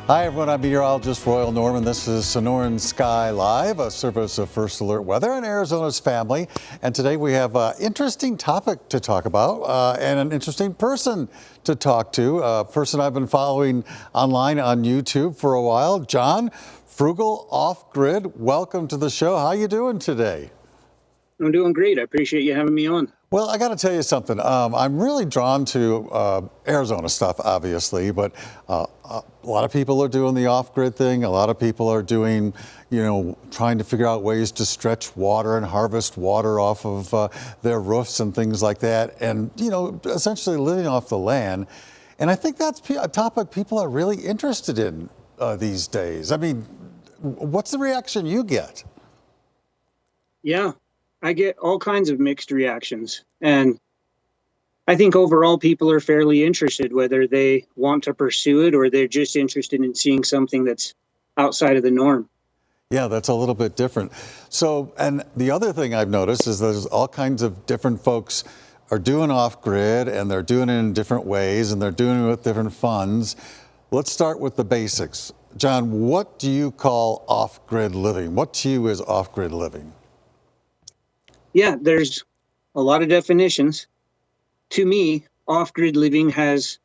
Hi everyone, I'm meteorologist Royal Norman. This is Sonoran Sky Live, a service of First Alert Weather in Arizona's family. And today we have an interesting topic to talk about and an interesting person to talk to. A person I've been following online on YouTube for a while, John, Frugal Off Grid. Welcome to the show. How you doing today? I'm doing great. I appreciate you having me on. Well, I got to tell you something. I'm really drawn to Arizona stuff, obviously, but a lot of people are doing the off-grid thing. A lot of people are doing, trying to figure out ways to stretch water and harvest water off of their roofs and things like that, and, essentially living off the land. And I think that's a topic people are really interested in these days. I mean, what's the reaction you get? Yeah, I get all kinds of mixed reactions. And I think overall people are fairly interested, whether they want to pursue it or they're just interested in seeing something that's outside of the norm. Yeah, that's a little bit different. So, and the other thing I've noticed is there's all kinds of different folks are doing off-grid, and they're doing it in different ways, and they're doing it with different funds. Let's start with the basics. John, what do you call off-grid living? What to you is off-grid living? Yeah, there's a lot of definitions. To me, off-grid living has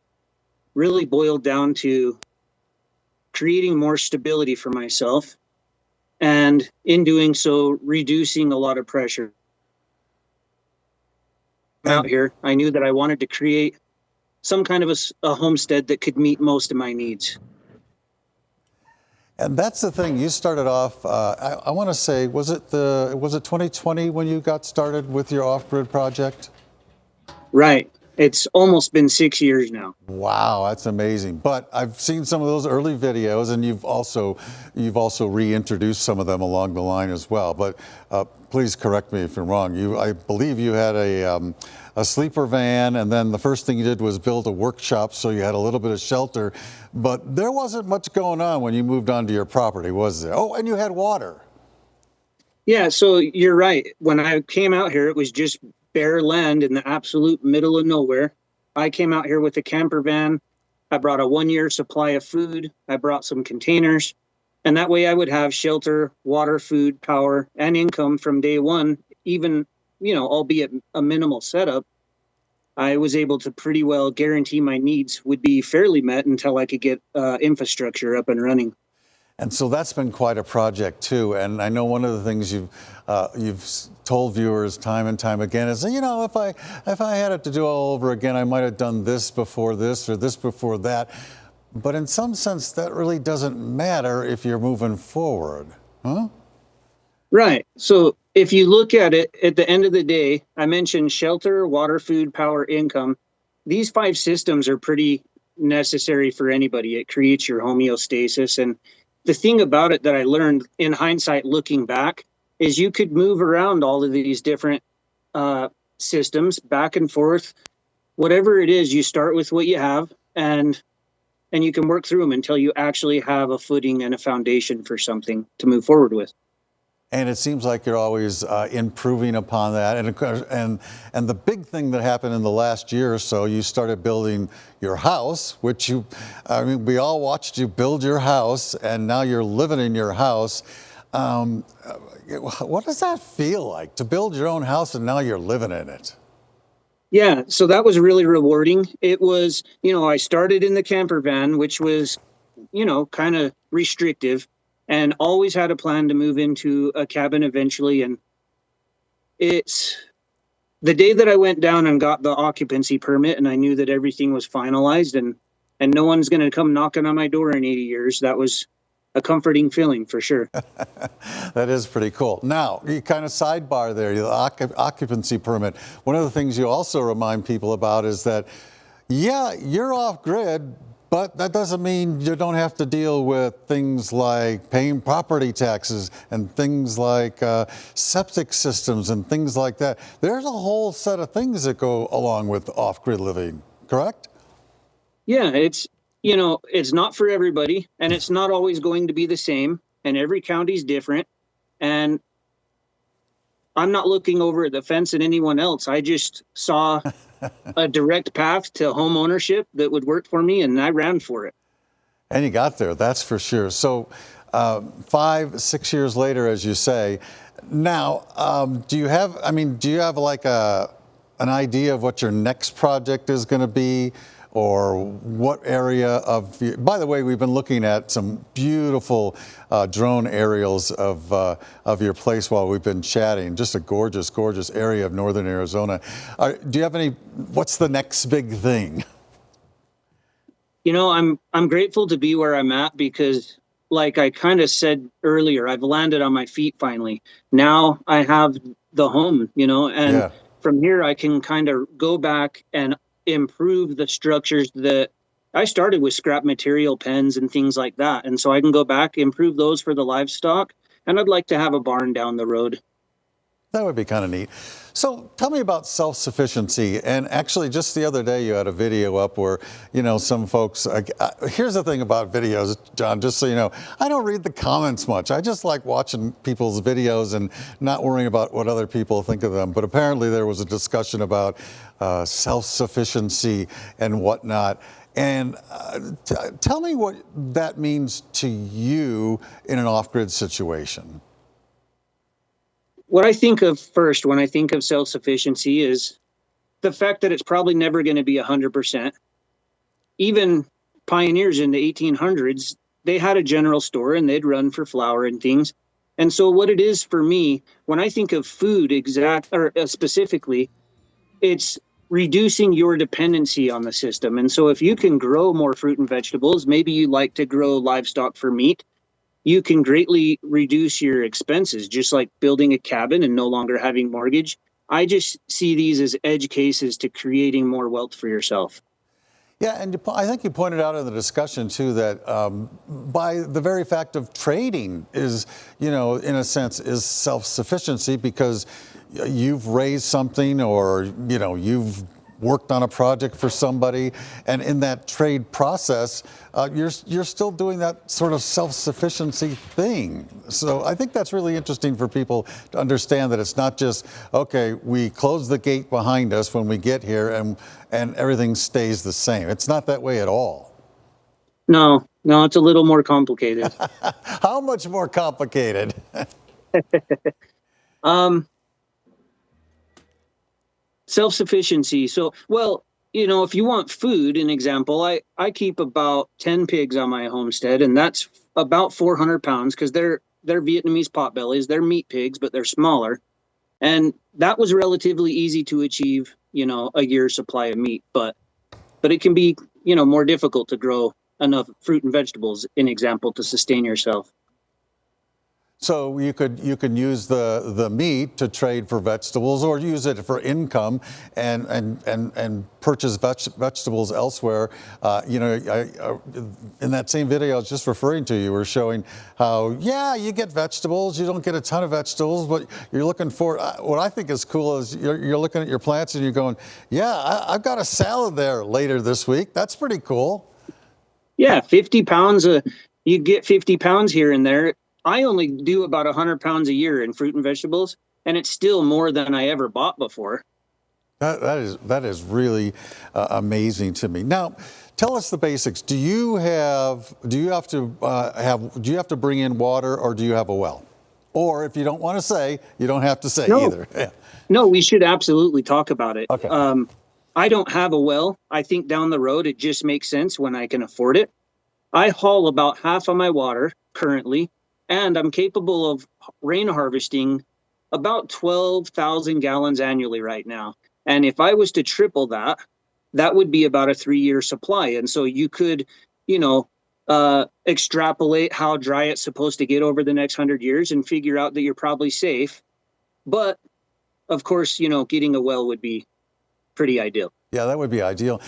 really boiled down to creating more stability for myself, and in doing so, reducing a lot of pressure. Out here, I knew that I wanted to create some kind of a homestead that could meet most of my needs. And that's the thing. You started off. I want to say, was it 2020 when you got started with your off-grid project? Right. It's almost been 6 years now. Wow, that's amazing. But I've seen some of those early videos, and you've also reintroduced some of them along the line as well. But please correct me if I'm wrong. I believe you had a sleeper van, and then the first thing you did was build a workshop, so you had a little bit of shelter. But there wasn't much going on when you moved onto your property, was there? Oh, and you had water. Yeah, so you're right. When I came out here, it was just bare land in the absolute middle of nowhere. I came out here with a camper van. I brought a 1 year supply of food. I brought some containers. And that way I would have shelter, water, food, power, and income from day one, even, albeit a minimal setup. I was able to pretty well guarantee my needs would be fairly met until I could get infrastructure up and running. And so that's been quite a project too. And I know one of the things you've told viewers time and time again is, if I had it to do all over again, I might have done this before this or this before that. But in some sense, that really doesn't matter if you're moving forward, huh? Right. So if you look at it, at the end of the day, I mentioned shelter, water, food, power, income. These 5 systems are pretty necessary for anybody. It creates your homeostasis. And the thing about it that I learned in hindsight, looking back, is you could move around all of these different systems back and forth. Whatever it is, you start with what you have, and you can work through them until you actually have a footing and a foundation for something to move forward with. And it seems like you're always improving upon that. And the big thing that happened in the last year or so, you started building your house, which we all watched you build your house, and now you're living in your house. What does that feel like to build your own house and now you're living in it? Yeah, so that was really rewarding. It was, I started in the camper van, which was, kind of restrictive, and always had a plan to move into a cabin eventually. And it's the day that I went down and got the occupancy permit, and I knew that everything was finalized, and no one's going to come knocking on my door in 80 years. That was a comforting feeling for sure. That is pretty cool. Now, you kind of sidebar there, the occupancy permit. One of the things you also remind people about is that, yeah, you're off grid, but that doesn't mean you don't have to deal with things like paying property taxes and things like septic systems and things like that. There's a whole set of things that go along with off-grid living, correct? Yeah, it's not for everybody, and it's not always going to be the same, and every county's different. And I'm not looking over the fence at anyone else. I just saw a direct path to home ownership that would work for me, and I ran for it. And you got there, that's for sure. So 5, 6 years later, as you say, now, do you have, do you have like an idea of what your next project is going to be, or what area of, by the way, we've been looking at some beautiful drone aerials of your place while we've been chatting. Just a gorgeous, gorgeous area of northern Arizona. Do you have any, what's the next big thing? I'm grateful to be where I'm at because, like I kind of said earlier, I've landed on my feet finally. Now I have the home, and Yeah. from here I can kind of go back and improve the structures that I started with scrap material pens and things like that. And so I can go back, improve those for the livestock, and I'd like to have a barn down the road. That would be kind of neat. So tell me about self-sufficiency. And actually, just the other day, you had a video up where, some folks, here's the thing about videos, John, just so you know, I don't read the comments much. I just like watching people's videos and not worrying about what other people think of them. But apparently there was a discussion about self-sufficiency and whatnot. And tell me what that means to you in an off-grid situation. What I think of first when I think of self-sufficiency is the fact that it's probably never going to be 100%. Even pioneers in the 1800s, they had a general store and they'd run for flour and things. And so what it is for me, when I think of food specifically, it's reducing your dependency on the system. And so if you can grow more fruit and vegetables, maybe you like to grow livestock for meat, you can greatly reduce your expenses, just like building a cabin and no longer having mortgage. I just see these as edge cases to creating more wealth for yourself. Yeah, and I think you pointed out in the discussion too that by the very fact of trading is, in a sense, is self-sufficiency because you've raised something or, you've worked on a project for somebody, and in that trade process, you're still doing that sort of self-sufficiency thing. So I think that's really interesting for people to understand that it's not just, okay, we close the gate behind us when we get here and everything stays the same. It's not that way at all. No, it's a little more complicated. How much more complicated? Self-sufficiency. So, well, if you want food, an example, I keep about 10 pigs on my homestead, and that's about 400 pounds because they're Vietnamese potbellies. They're meat pigs, but they're smaller. And that was relatively easy to achieve, a year's supply of meat. But it can be, more difficult to grow enough fruit and vegetables, an example, to sustain yourself. So you can use the meat to trade for vegetables, or use it for income and purchase vegetables elsewhere. In that same video I was just referring to, you were showing how, yeah, you get vegetables. You don't get a ton of vegetables, but you're looking for, what I think is cool is you're looking at your plants and you're going, yeah, I've got a salad there later this week. That's pretty cool. Yeah, 50 pounds, you get 50 pounds here and there. I only do about 100 pounds a year in fruit and vegetables, and it's still more than I ever bought before. That is really amazing to me. Now, tell us the basics. Do you have to bring in water, or do you have a well? Or if you don't want to say, you don't have to say either. Yeah. No, we should absolutely talk about it. Okay. I don't have a well. I think down the road it just makes sense when I can afford it. I haul about half of my water currently, and I'm capable of rain harvesting about 12,000 gallons annually right now. And if I was to triple that, that would be about a 3-year supply. And so you could, extrapolate how dry it's supposed to get over the next 100 years and figure out that you're probably safe. But of course, getting a well would be pretty ideal. Yeah, that would be ideal.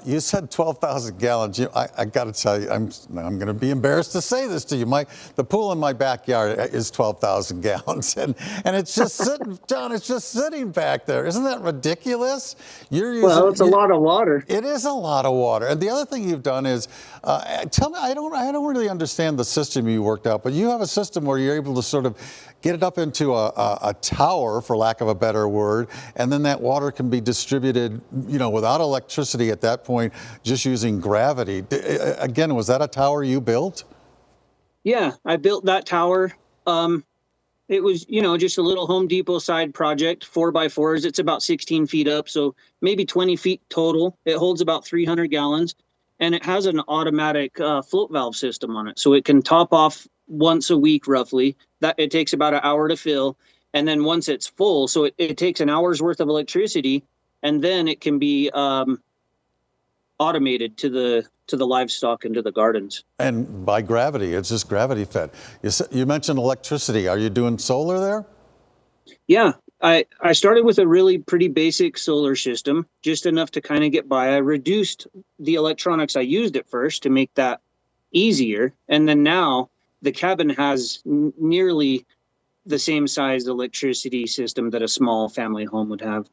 You said 12,000 gallons. I got to tell you, I'm going to be embarrassed to say this to you. The pool in my backyard is 12,000 gallons, and it's just sitting, John. It's just sitting back there. Isn't that ridiculous? It's a lot of water. It is a lot of water. And the other thing you've done is, tell me, I don't really understand the system you worked out, but you have a system where you're able to sort of get it up into a tower, for lack of a better word, and then that water can be distributed, without electricity at that point, just using gravity. Again, was that a tower you built? Yeah, I built that tower. It was, just a little Home Depot side project, 4x4s. It's about 16 feet up, so maybe 20 feet total. It holds about 300 gallons, and it has an automatic float valve system on it, so it can top off once a week roughly. That it takes about an hour to fill, and then once it's full, so it takes an hour's worth of electricity, and then it can be automated to the livestock and to the gardens. And by gravity, it's just gravity fed. You mentioned electricity. Are you doing solar there? Yeah, I started with a really pretty basic solar system, just enough to kind of get by. I reduced the electronics I used at first to make that easier. And then now the cabin has nearly the same size electricity system that a small family home would have.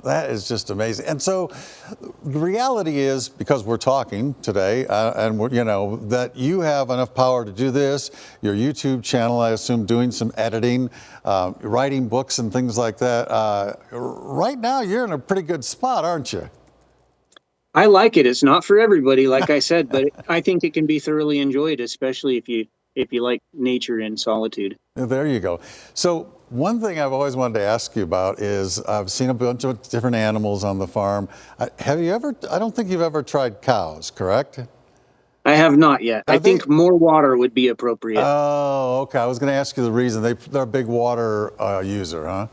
That is just amazing. And so the reality is, because we're talking today, and we're, that you have enough power to do this, your YouTube channel, I assume, doing some editing, writing books and things like that. Right now, you're in a pretty good spot, aren't you? I like it. It's not for everybody, like I said, but I think it can be thoroughly enjoyed, especially if you like nature and solitude. There you go. So one thing I've always wanted to ask you about is I've seen a bunch of different animals on the farm. Have you ever, I don't think you've ever tried cows, correct? I have not yet. I think more water would be appropriate. Oh, okay. I was going to ask you the reason. They're a big water user, huh?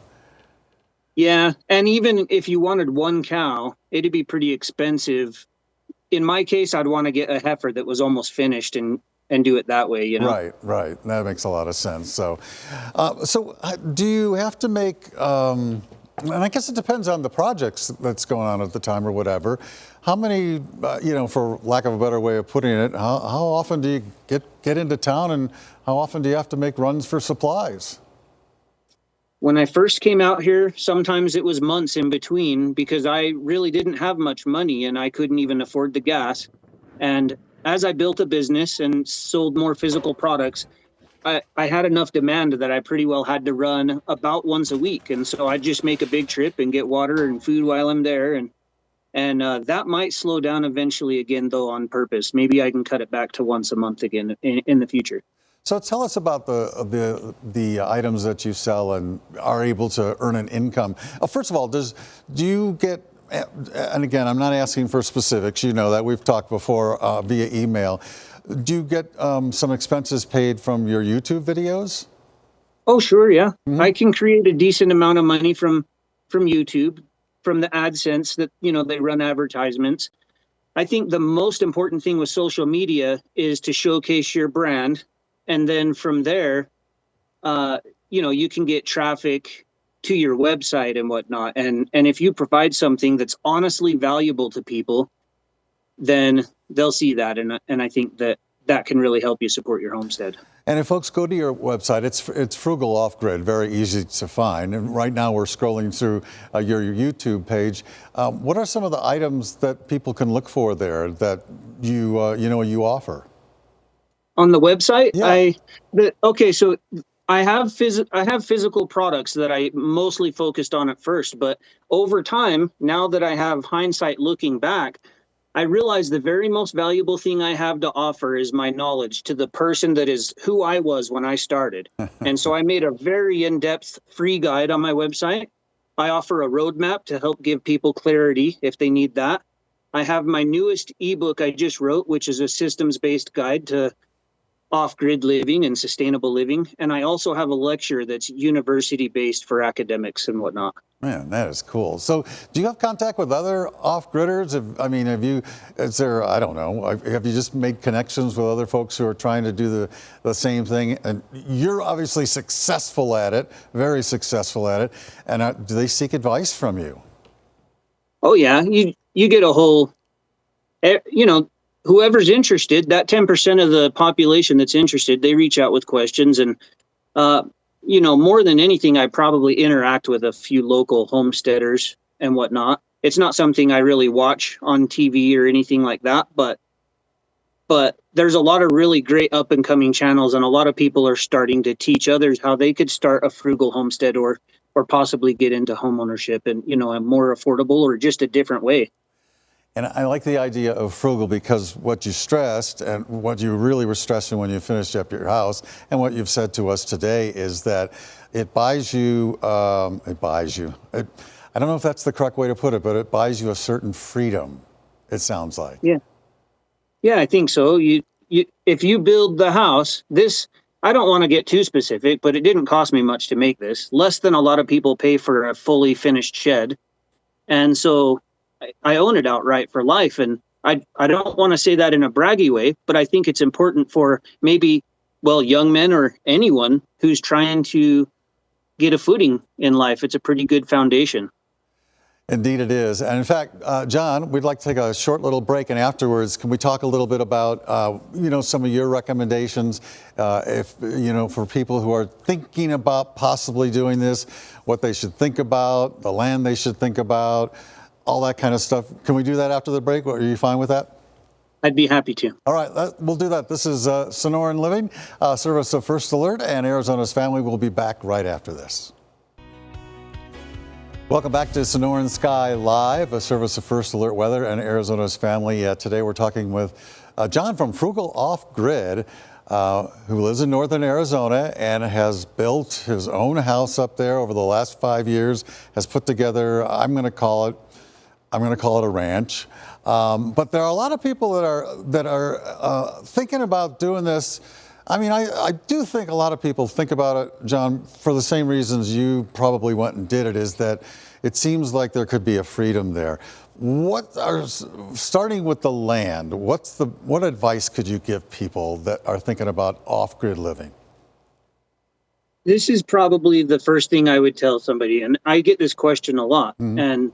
Yeah, and even if you wanted one cow, it'd be pretty expensive. In my case, I'd want to get a heifer that was almost finished and do it that way, Right. That makes a lot of sense. So, do you have to make? And I guess it depends on the projects that's going on at the time or whatever. How many, for lack of a better way of putting it, how often do you get into town, and how often do you have to make runs for supplies? When I first came out here, sometimes it was months in between because I really didn't have much money and I couldn't even afford the gas. And as I built a business and sold more physical products, I had enough demand that I pretty well had to run about once a week. And so I'd just make a big trip and get water and food while I'm there. And that might slow down eventually again, though, on purpose. Maybe I can cut it back to once a month again in the future. So tell us about the items that you sell and are able to earn an income. First of all, do you get, and again, I'm not asking for specifics, you know that we've talked before via email. Do you get some expenses paid from your YouTube videos? Oh, sure, yeah. Mm-hmm. I can create a decent amount of money from YouTube, from the AdSense that, they run advertisements. I think the most important thing with social media is to showcase your brand. And then from there, you can get traffic to your website and whatnot. And if you provide something that's honestly valuable to people, then they'll see that. And I think that can really help you support your homestead. And if folks go to your website, it's Frugal Off Grid, very easy to find. And right now we're scrolling through your YouTube page. What are some of the items that people can look for there that you offer? On the website, Yeah. So I have physical products that I mostly focused on at first, but over time, now that I have hindsight looking back, I realize the very most valuable thing I have to offer is my knowledge to the person that is who I was when I started. And so I made a very in-depth free guide on my website. I offer a roadmap to help give people clarity if they need that. I have my newest ebook I just wrote, which is a systems-based guide to off-grid living and sustainable living. And I also have a lecture that's university-based for academics and whatnot. Man, that is cool. So do you have contact with other off-gridders? I don't know, have you just made connections with other folks who are trying to do the same thing? And you're obviously successful at it, very successful at it. And do they seek advice from you? Oh, yeah. You get a whole, whoever's interested, that 10% of the population that's interested, they reach out with questions. And, more than anything, I probably interact with a few local homesteaders and whatnot. It's not something I really watch on TV or anything like that, but there's a lot of really great up and coming channels, and a lot of people are starting to teach others how they could start a frugal homestead or or possibly get into home ownership and, a more affordable or just a different way. And I like the idea of frugal because what you stressed and what you really were stressing when you finished up your house and what you've said to us today is that it buys you, I don't know if that's the correct way to put it, but it buys you a certain freedom, it sounds like. Yeah. Yeah, I think so. If you build the house, I don't want to get too specific, but it didn't cost me much to make this. Less than a lot of people pay for a fully finished shed. And so I own it outright for life. And I don't want to say that in a braggy way, but I think it's important for maybe, well, young men or anyone who's trying to get a footing in life. It's a pretty good foundation. Indeed it is. And in fact, John, we'd like to take a short little break, and afterwards, can we talk a little bit about, some of your recommendations, for people who are thinking about possibly doing this, what they should think about, the land they should think about, all that kind of stuff. Can we do that after the break? Are you fine with that? I'd be happy to. All right, we'll do that. This is Sonoran Living, service of First Alert, and Arizona's Family will be back right after this. Welcome back to Sonoran Sky Live, a service of First Alert Weather and Arizona's Family. Today we're talking with John from Frugal Off Grid, who lives in northern Arizona and has built his own house up there over the last 5 years, has put together, I'm going to call it a ranch. But there are a lot of people that are thinking about doing this. I mean, I do think a lot of people think about it, John, for the same reasons you probably went and did it, is that it seems like there could be a freedom there. Starting with the land, what advice could you give people that are thinking about off-grid living? This is probably the first thing I would tell somebody, and I get this question a lot. Mm-hmm. And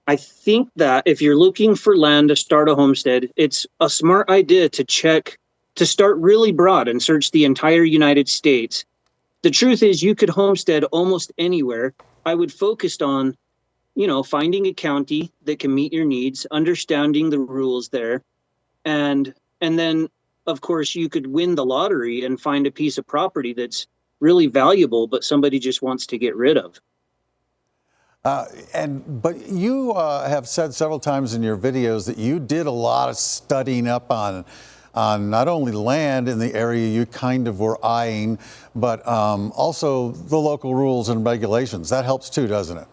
I think that if you're looking for land to start a homestead, it's a smart idea to start really broad and search the entire United States. The truth is you could homestead almost anywhere. I would focus on, finding a county that can meet your needs, understanding the rules there. And then, of course, you could win the lottery and find a piece of property that's really valuable, but somebody just wants to get rid of. But you have said several times in your videos that you did a lot of studying up on not only land in the area you kind of were eyeing, but also the local rules and regulations. That helps too, doesn't it?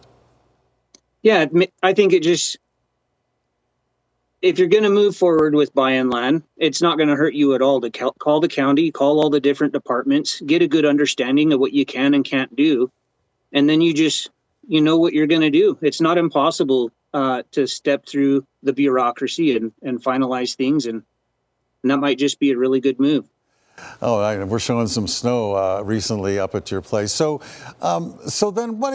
Yeah, I think if you're going to move forward with buying land, it's not going to hurt you at all to call the county, call all the different departments, get a good understanding of what you can and can't do. And then you know what you're going to do. It's not impossible to step through the bureaucracy and finalize things. And that might just be a really good move. Oh, we're showing some snow recently up at your place. So then what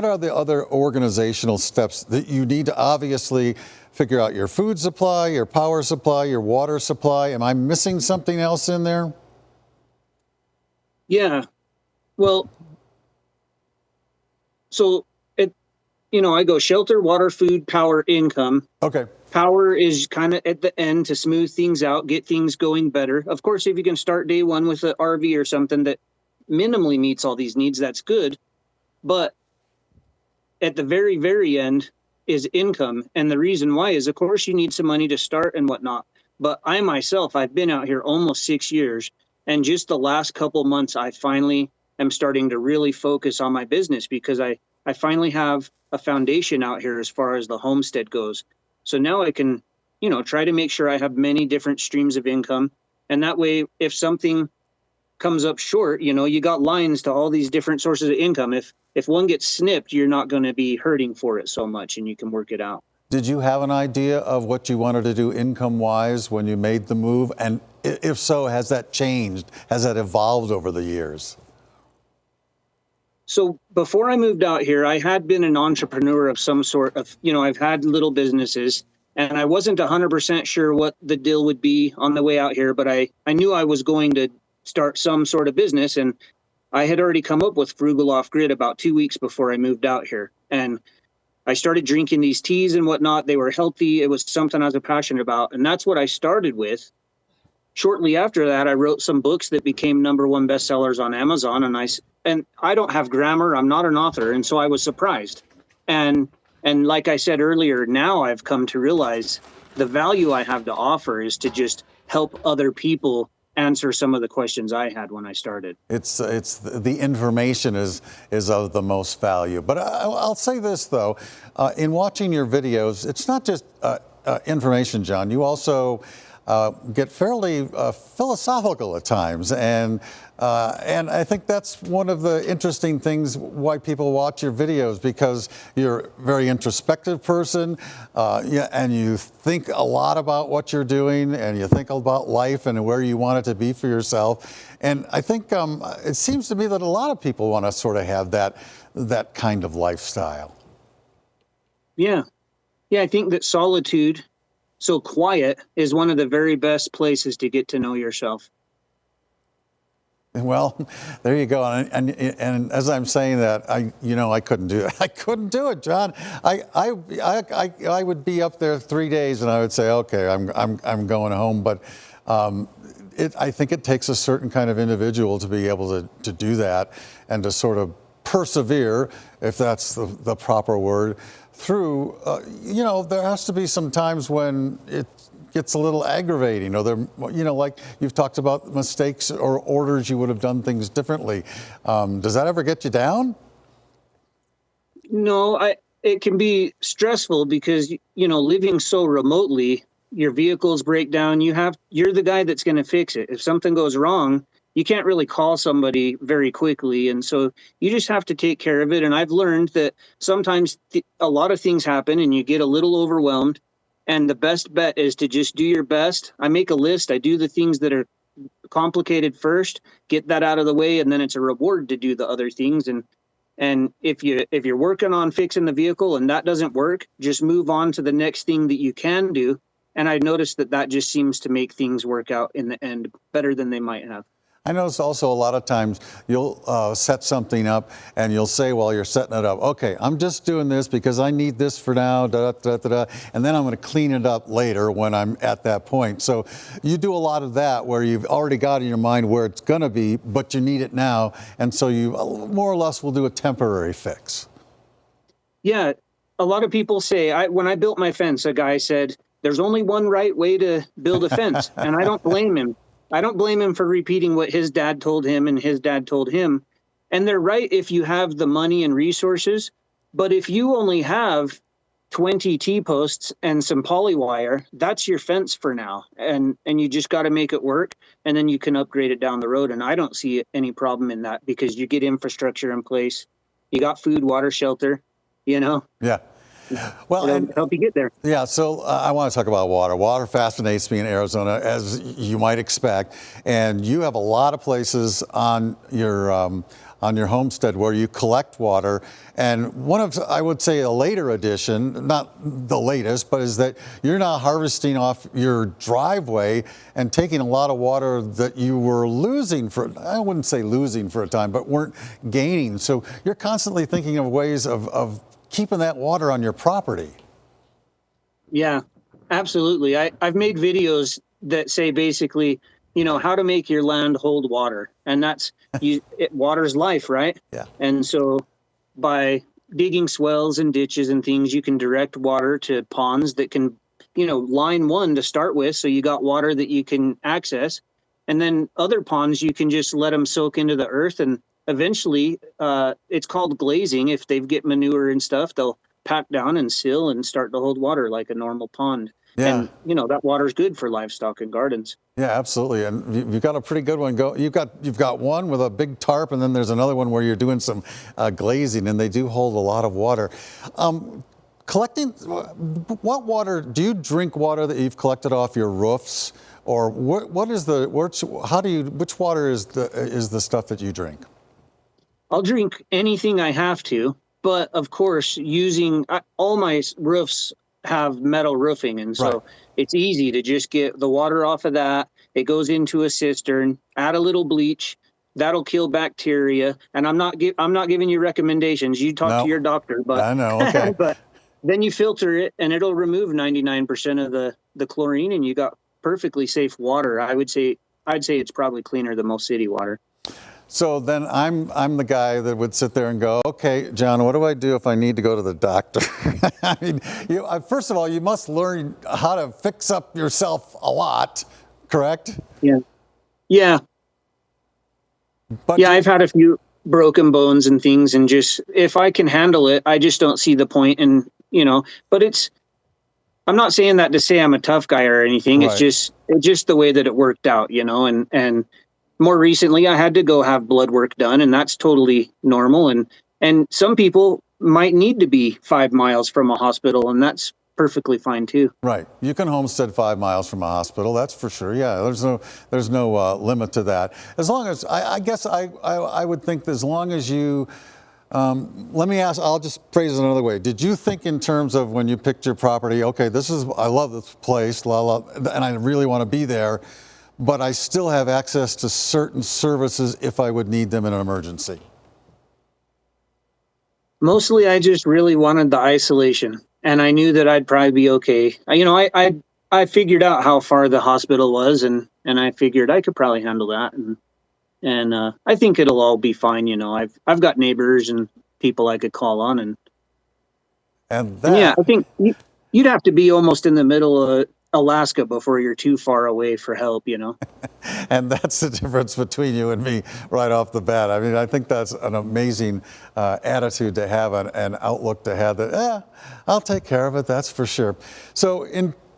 are the other organizational steps that you need to obviously figure out? Your food supply, your power supply, your water supply. Am I missing something else in there? Yeah. Well, so I go shelter, water, food, power, income. Okay. Power is kind of at the end to smooth things out, get things going better. Of course, if you can start day one with an RV or something that minimally meets all these needs, that's good. But at the very, very end is income. And the reason why is, of course, you need some money to start and whatnot. But I myself, I've been out here almost 6 years. And just the last couple months, I finally am starting to really focus on my business because I finally have a foundation out here as far as the homestead goes. So now I can, try to make sure I have many different streams of income. And that way, if something comes up short, you got lines to all these different sources of income. If one gets snipped, you're not going to be hurting for it so much and you can work it out. Did you have an idea of what you wanted to do income-wise when you made the move? And if so, has that changed? Has that evolved over the years? So before I moved out here, I had been an entrepreneur of some sort of, I've had little businesses and I wasn't 100% sure what the deal would be on the way out here, but I knew I was going to start some sort of business. And I had already come up with Frugal Off Grid about 2 weeks before I moved out here. And I started drinking these teas and whatnot. They were healthy. It was something I was passionate about. And that's what I started with. Shortly after that, I wrote some books that became #1 bestsellers on Amazon. And and I don't have grammar. I'm not an author, and so I was surprised. And and like I said earlier, now I've come to realize the value I have to offer is to just help other people answer some of the questions I had when I started. It's the information is of the most value. But I'll say this though, in watching your videos, it's not just information, John. You also get fairly philosophical at times, and I think that's one of the interesting things why people watch your videos, because you're a very introspective person, yeah, and you think a lot about what you're doing, and you think about life and where you want it to be for yourself. And I think it seems to me that a lot of people want to sort of have that kind of lifestyle. Yeah, yeah, I think that solitude, so quiet, is one of the very best places to get to know yourself. Well, there you go. And as I'm saying that, I couldn't do it. I couldn't do it, John. I would be up there 3 days and I would say, okay, I'm going home. But I think it takes a certain kind of individual to be able to do that and to sort of persevere, if that's the proper word, through, there has to be some times when it gets a little aggravating, or like you've talked about mistakes or orders you would have done things differently. Does that ever get you down? No, it can be stressful because, living so remotely, your vehicles break down. You're the guy that's going to fix it. If something goes wrong, you can't really call somebody very quickly. And so you just have to take care of it. And I've learned that sometimes a lot of things happen and you get a little overwhelmed. And the best bet is to just do your best. I make a list. I do the things that are complicated first, get that out of the way, and then it's a reward to do the other things. And if you're working on fixing the vehicle and that doesn't work, just move on to the next thing that you can do. And I noticed that just seems to make things work out in the end better than they might have. I notice also a lot of times you'll set something up and you'll say while you're setting it up, okay, I'm just doing this because I need this for now, and then I'm going to clean it up later when I'm at that point. So you do a lot of that where you've already got in your mind where it's going to be, but you need it now. And so you more or less will do a temporary fix. Yeah, a lot of people say, when I built my fence, a guy said, there's only one right way to build a fence. And I don't blame him. I don't blame him for repeating what his dad told him and his dad told him. And they're right if you have the money and resources. But if you only have 20 T-posts and some poly wire, that's your fence for now. And you just got to make it work. And then you can upgrade it down the road. And I don't see any problem in that because you get infrastructure in place. You got food, water, shelter, Yeah. Well, and help you get there. Yeah, so I want to talk about water. Water fascinates me in Arizona, as you might expect, and you have a lot of places on your homestead where you collect water. And one of, I would say, a later addition, not the latest, but is that you're now harvesting off your driveway and taking a lot of water that you were losing for, I wouldn't say losing for a time, but weren't gaining. So you're constantly thinking of ways of keeping that water on your property. Yeah, absolutely. I've made videos that say basically, how to make your land hold water. And that's, water's life, right? Yeah. And so by digging swells and ditches and things, you can direct water to ponds that can, line one to start with. So you got water that you can access. And then other ponds, you can just let them soak into the earth, and eventually, it's called glazing. If they get manure and stuff, they'll pack down and seal and start to hold water like a normal pond. Yeah. And that water's good for livestock and gardens. Yeah, absolutely. And you've got a pretty good one. You've got one with a big tarp, and then there's another one where you're doing some glazing, and they do hold a lot of water. Collecting, what water do you drink? Water that you've collected off your roofs, or which water is the stuff that you drink? I'll drink anything I have to, but of course, all my roofs have metal roofing, and so It's easy to just get the water off of that. It goes into a cistern, add a little bleach, that'll kill bacteria. And I'm not giving you recommendations. You talk to your doctor, but I know. Okay. But then you filter it, and it'll remove 99% of the chlorine, and you got perfectly safe water. I'd say it's probably cleaner than most city water. So then I'm the guy that would sit there and go, okay, John, what do I do if I need to go to the doctor? I mean, first of all, you must learn how to fix up yourself a lot, correct? Yeah. Yeah. But Yeah, I've had a few broken bones and things, and just if I can handle it, I just don't see the point in, but I'm not saying that to say I'm a tough guy or anything. Right. It's just the way that it worked out, and more recently I had to go have blood work done, and that's totally normal. And some people might need to be 5 miles from a hospital, and that's perfectly fine too. Right. You can homestead 5 miles from a hospital. That's for sure. Yeah. There's no limit to that. As long as I guess I would think that as long as you. Let me ask. I'll just phrase it another way. Did you think in terms of when you picked your property? Okay, I love this place, and I really want to be there, but I still have access to certain services if I would need them in an emergency. Mostly, I just really wanted the isolation, and I knew that I'd probably be okay. I figured out how far the hospital was, and I figured I could probably handle that, and I think it'll all be fine. I've got neighbors and people I could call on, And and yeah, that. I think you'd have to be almost in the middle of Alaska before you're too far away for help. And that's the difference between you and me right off the bat. I mean, I think that's an amazing attitude to have, an outlook to have that, I'll take care of it, that's for sure. So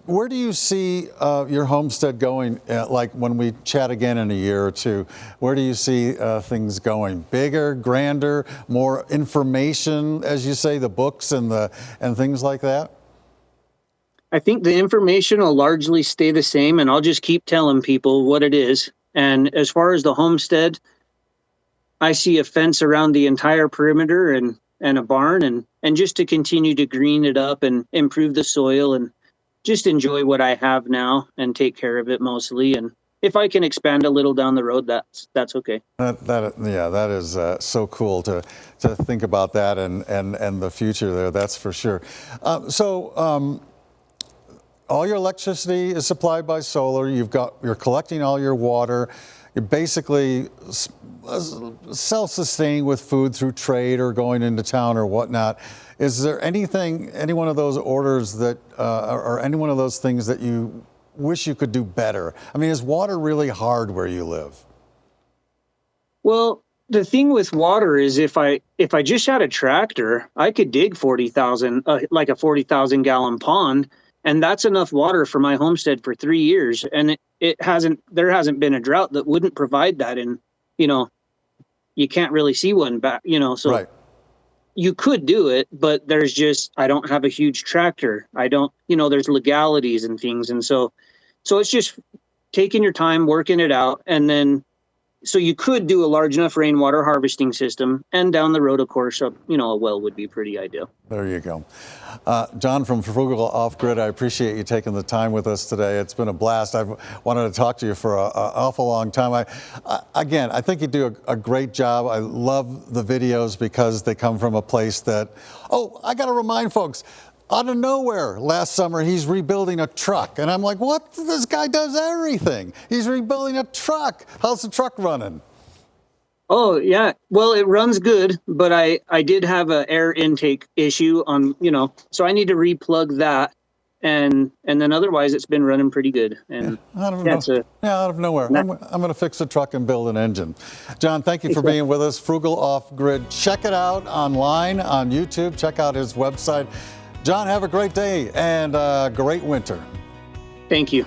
where do you see your homestead going, like when we chat again in a year or two? Where do you see things going? Bigger, grander, more information, as you say, the books and things like that? I think the information will largely stay the same, and I'll just keep telling people what it is. And as far as the homestead, I see a fence around the entire perimeter and a barn, and just to continue to green it up and improve the soil and just enjoy what I have now and take care of it mostly. And if I can expand a little down the road, that's okay. That is so cool to think about that and the future there. That's for sure. All your electricity is supplied by solar. You're collecting all your water. You're basically self-sustaining with food through trade or going into town or whatnot. Is there any one of those orders that, or any one of those things that you wish you could do better? I mean, is water really hard where you live? Well, the thing with water is if I just had a tractor, I could dig 40,000, like a 40,000 gallon pond. And that's enough water for my homestead for 3 years. And there hasn't been a drought that wouldn't provide that. And, you can't really see one back, so Right. You could do it, but I don't have a huge tractor. I don't, there's legalities and things. And so it's just taking your time, working it out. And then, so you could do a large enough rainwater harvesting system, and down the road, of course, a well would be pretty ideal. There you go. John from Frugal Off Grid, I appreciate you taking the time with us today. It's been a blast. I've wanted to talk to you for an awful long time. I think you do a great job. I love the videos because they come from a place that, I got to remind folks, out of nowhere, last summer, he's rebuilding a truck. And I'm like, what? This guy does everything. He's rebuilding a truck. How's the truck running? Oh, yeah. Well, it runs good, but I did have an air intake issue on, so I need to replug that. And then otherwise, it's been running pretty good. And out of nowhere. I'm going to fix a truck and build an engine. John, thank you for being with us. Frugal Off Grid. Check it out online on YouTube. Check out his website. John, have a great day and a great winter. Thank you.